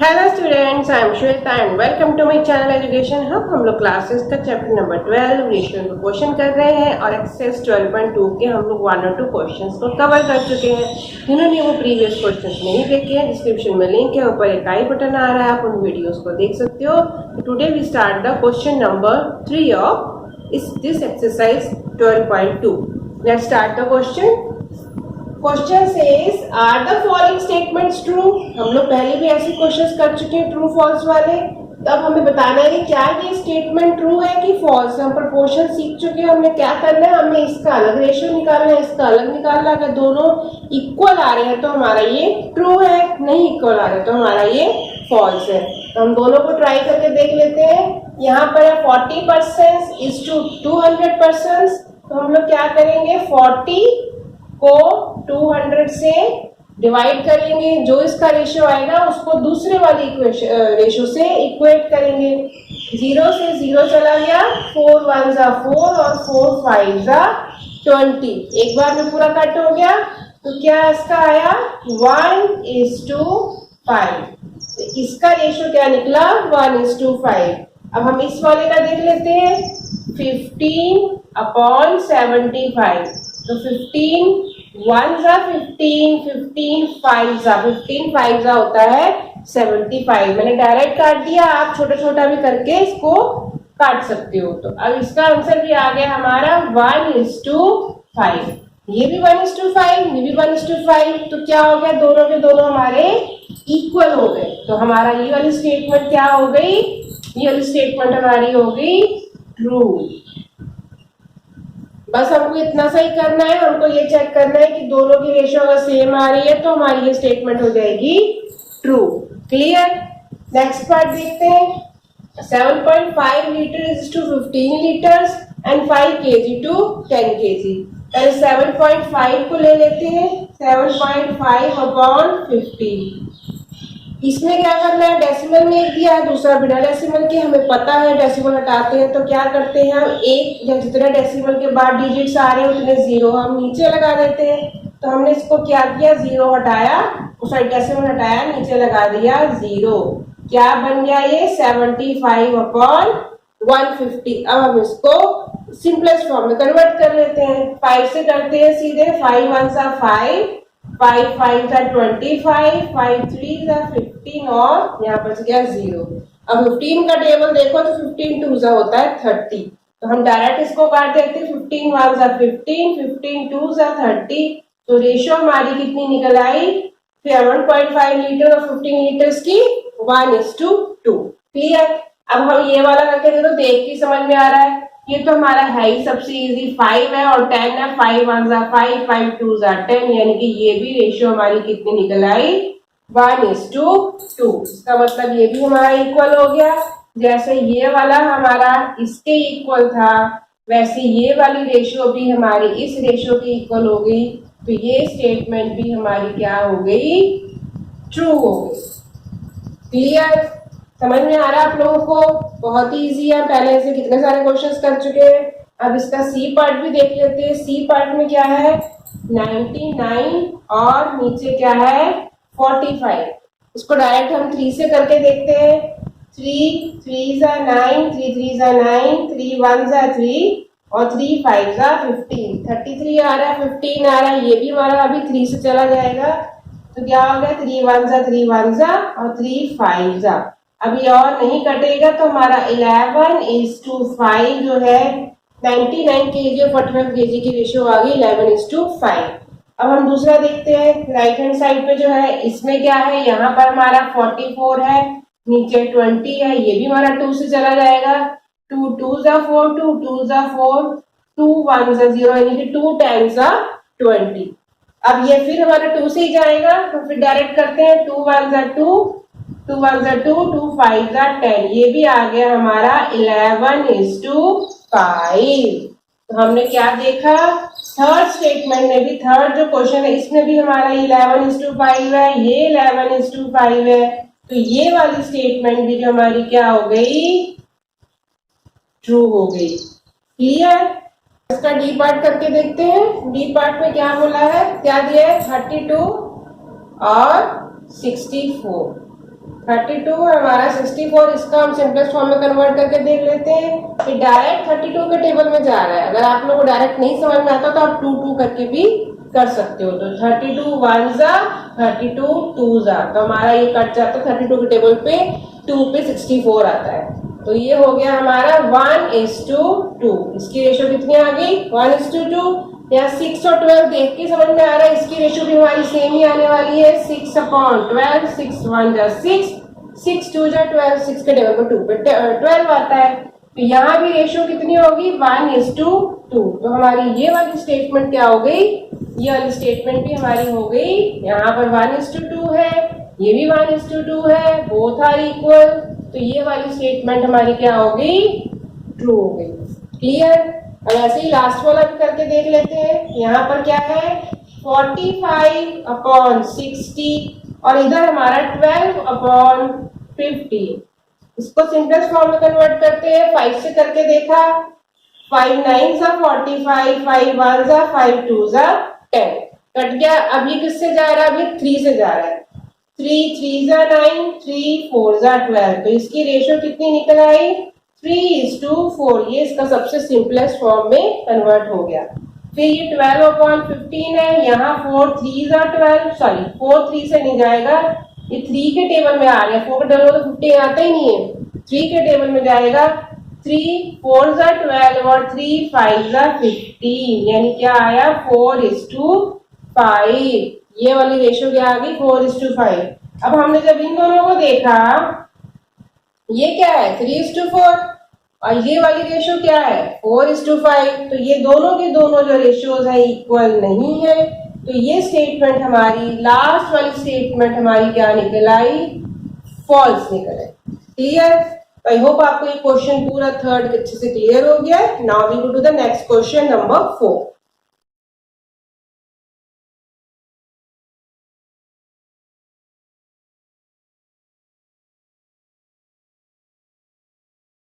Hello students, I am Shweta and welcome to my channel education hub. हम लोग classes का chapter number 12 ratio में question कर रहे हैं और एक्सरसाइज 12.2 के हम लोग 1 और 2 क्वेश्चंस को कवर कर चुके हैं। जिन्होंने वो प्रीवियस क्वेश्चंस नहीं देखे हैं, डिस्क्रिप्शन में लिंक है, ऊपर एक आई बटन आ रहा है, आप उन वीडियोस को देख सकते हो। Today we start the question number 3 of this exercise 12.2। Let's start the question. Question says are the following statements true. हम लोग पहले भी ऐसे क्वेश्चंस कर चुके हैं ट्रू फॉल्स वाले। तब हमें बताना है कि क्या ये स्टेटमेंट ट्रू है कि फॉल्स। हम प्रोपोर्शन सीख चुके हैं, हमने क्या करना है, हमने इसका अलग रेशियो निकालना है, इसका अलग निकालना है। अगर दोनों इक्वल आ रहे हैं तो हमारा ये ट्रू है, नहीं इक्वल आ रहे तो हमारा ये फॉल्स है। तो हम दोनों को ट्राई करके देख लेते हैं। यहाँ पर है 40% इज टू 200%। तो हम लोग क्या करेंगे, 40 को 200 से डिवाइड करेंगे, जो इसका रेशियो आएगा उसको दूसरे वाली रेशियो से इक्वेट करेंगे। 0 से 0 चला गया, 4 1 जा 4 और 4 5 जा 20। एक बार में पूरा कट हो गया। तो क्या इसका आया 1:5। तो इसका रेशियो क्या निकला 1:5। अब हम इस वाले का देख लेते हैं 15/75। तो 15 1 जा 15, 15 5 जा 15 5 जा होता है 75। मैंने डायरेक्ट काट दिया, आप छोटा छोटा भी करके इसको काट सकते हो। तो अब इसका आंसर भी आ गया हमारा 1:5। ये भी 1:5, ये भी 1:5। तो क्या हो गया, दोनों के दोनों हमारे इक्वल हो गए। तो हमारा ये वाली स्टेटमेंट क्या हो गई, ये वाली स्टेटमेंट हमारी हो गई ट्रू। बस हमको इतना सा ही करना है, हमको ये चेक करना है कि दोनों की रेशियो अगर सेम आ रही है तो हमारी ये स्टेटमेंट हो जाएगी ट्रू। क्लियर। नेक्स्ट पार्ट देखते हैं। 7.5 litre is to 15 litres and 5 kg to 10 kg। पहले 7.5 को ले लेते हैं, 7.5/15। इसमें क्या करना है, डेसिमल में एक दिया है, दूसरा बिना डेसिमल के। हमें पता है डेसिमल हटाते हैं तो क्या करते हैं, हम एक जितने डेसिमल के बाद डिजिट्स आ रहे हैं उतने जीरो हम नीचे लगा देते हैं। तो हमने इसको क्या किया, जीरो हटाया, सॉरी डेसिमल हटाया, नीचे लगा दिया जीरो। क्या बन गया ये 75/150। अब हम इसको सिंपलेस्ट फॉर्म में कन्वर्ट कर लेते हैं। 5 से करते हैं सीधे, 5 1 जा 5, 5 5 जा 25, 5 3 जा 15 और यहाँ बच गया 0। अब 15 का टेबल देखो तो 15 2 जा होता है 30। तो हम डायरेक्ट इसको काट देते हैं, 15 1 जा 15, 15 2 जा 30। तो रेशियो हमारी कितनी निकल आई, 7.5 लीटर और 15 लीटर्स की 1:2। क्लियर। अब हम ये वाला करके देखो, देख के समझ में आ रहा है, ये तो हमारा है ही सबसे इजी, 5 है और 10 है। 5 1 जा 5, 5 2 जा 10, यानी कि ये भी रेशियो हमारी कितनी निकल आई 1:2। इसका मतलब ये भी हमारा इक्वल हो गया। जैसे ये वाला हमारा इसके इक्वल था, वैसे ये वाली रेशियो भी हमारी इस रेशियो की इक्वल हो गई। तो ये स्टेटमेंट भी हमारी क्या हो गई, ट्रू हो गई। क्लियर। समझ में आ रहा है आप लोगों को, बहुत ही इजी है, पहले ऐसे कितने सारे क्वेश्चंस कर चुके हैं। अब इसका सी पार्ट भी देख लेते हैं। सी पार्ट में क्या है 99 और नीचे क्या है 45। इसको डायरेक्ट हम 3 से करके देखते हैं। 3 3 जा 9, 3 3 जा 9, 3 1 जा 3 और 3 5 जा 15। 33 आ रहा है, 15 आ रहा है, ये भी हमारा अभी 3 से चला जाएगा। तो क्या हो गया 3 1 जा 3 1 जा और 3 5 जा। अभी और नहीं कटेगा तो हमारा 11:5 जो है 99 kg और 45 kg की रेशियो आ गई 11:5। अब हम दूसरा देखते हैं। राइट हैंड साइड पे जो है इसमें क्या है, यहाँ पर हमारा 44 है, नीचे 20 है, ये भी हमारा 2 से चला जाएगा। 2 2 जा 4, 2 2 जा 4, 2 1 जा 0, यानी कि 2 10 जा 20। अब ये फिर हमारा 2 से ही जाएगा, तो फिर डायरेक्ट करते हैं। 2 1 जा 2, 2 1 जा 2, 2 5 जा 10, ये भी आ गया हमारा 11:5। तो हमने क्या देखा, थर्ड स्टेटमेंट में भी, थर्ड जो क्वेश्चन है इसमें भी हमारा 11:5 है, ये 11:5 है। तो ये वाली स्टेटमेंट भी जो हमारी क्या हो गई, ट्रू हो गई। क्लियर। इसका डी पार्ट करके देखते हैं। डी पार्ट में क्या बोला है, क्या दिया है 32 और 64। 32 और हमारा 64, इसका हम सिंपलेस्ट फॉर्म में कन्वर्ट करके देख लेते हैं कि डायरेक्ट 32 के टेबल में जा रहा है। अगर आप लोगों को डायरेक्ट नहीं समझ में आता तो आप 2 2 करके भी कर सकते हो। तो 32 1 जा 32 2 जा, तो हमारा ये कट जाता है 32 के टेबल पे 2 पे 64 आता है। तो ये हो गया हमारा 1:2। इसकी रेशियो कितनी आ गई 1:2। यहाँ 6 और 12 देख के समझ में आ रहा है इसकी रेशियो भी हमारी सेम ही आने वाली है 6/12। 6 1 जा 6, 6 2 जा 12, 6 के टेबल पर 2 पे 12 आता है। तो यहाँ भी रेशियो कितनी होगी 1:2। तो हमारी ये वाली स्टेटमेंट क्या हो गई, ये वाली स्टेटमेंट भी हमारी हो गई, यहाँ पर 1:2 है, ये भी 1:2 है, बोथ आर इक्वल। तो ये वाली स्टेटमेंट हमारी क्या हो गई, ट्रू हो गई। क्लियर। अब ऐसे ही लास्ट वाला भी करके देख लेते हैं। यहाँ पर क्या है 45/60 और इधर हमारा 12/50। इसको सिंपलेस्ट फॉर्म में कन्वर्ट करते हैं। 5 से करके देखा, 5 9 जा 45, 5 1 जा 5 2 जा 10, कट गया। अब ये किससे जा रहा है, अभी 3 से जा रहा है। 3 3 जा 9, 3 4 जा 12। तो इसकी रेशियो कितनी निकल आई 3:4। ये इसका सबसे सिंपलेस्ट फॉर्म में कन्वर्ट हो गया। फिर ये 12/15 है, यहाँ 4 3 जा 12, सॉरी 4 3 से नहीं जाएगा, ये 3 के टेबल में आ रहा है। 4 के टेबल में तो 15 आता ही नहीं है, 3 के टेबल में जाएगा। 3 4 जा 12 और 3 5 जा 15, यानी क्या आया 4:5। ये वाली रेशियो क्या आ गई 4:5। अब हमने जब इन दोनों को देखा, ये क्या है 3:4 और ये वाली रेशियो क्या है 4:5। तो ये दोनों के दोनों जो रेशियोज है इक्वल नहीं है। तो ये स्टेटमेंट हमारी लास्ट वाली स्टेटमेंट हमारी क्या निकल आई, फॉल्स निकल आई। क्लियर। आई होप आपको ये क्वेश्चन पूरा थर्ड अच्छे से क्लियर हो गया। Now we go to the next question number 4।